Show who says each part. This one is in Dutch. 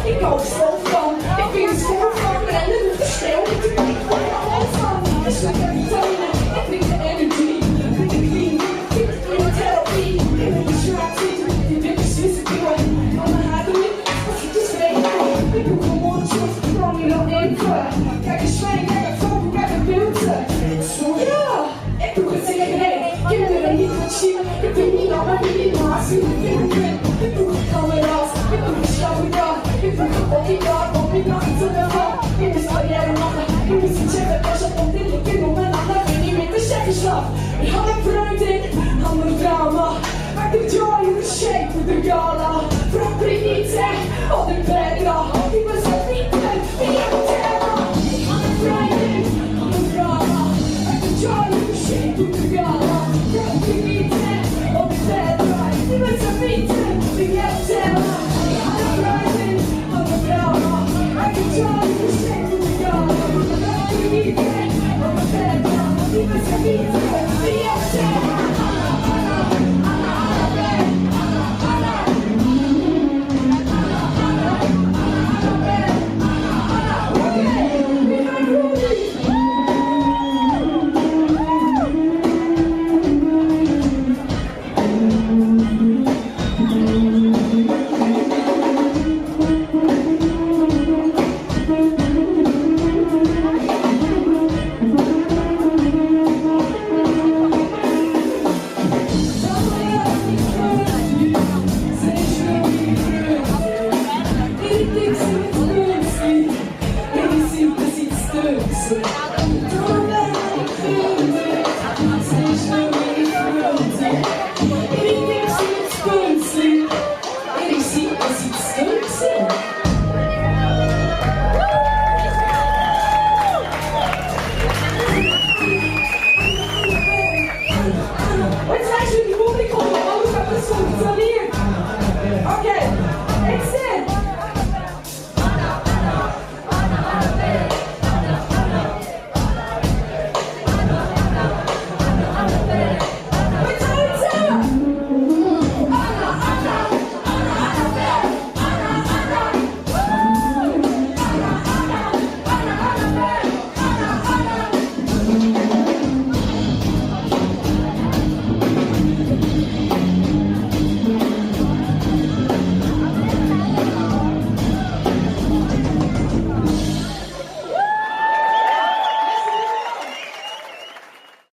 Speaker 1: It goes so far, it feels so far, but I live with the shell with the big one all the time. It's like every day now, I think the energy, with the clean, with the therapy, with the distracted, with the specific way. I'm a habit, I just say, people come on, just from you know, input. Kijk eens fijn, kijk het voor, kijk het filter. So yeah, ik doe het tegen nee, kinderen niet wat zien, ik weet niet al wat je niet maakt, zie je fingerprint, ik doe het coming out, ik doe het shower up. Ik voel me op die dag, op die nacht te de hand. Ik wist al jaren lachen, ik wist niet zeggen als je op dit kind op mijn nacht. Ik weet niet meer te zeggen slag. Ik had een vreugde in, had een drama. Maar ik doe joy in the shape with the gala. Vroeg niet,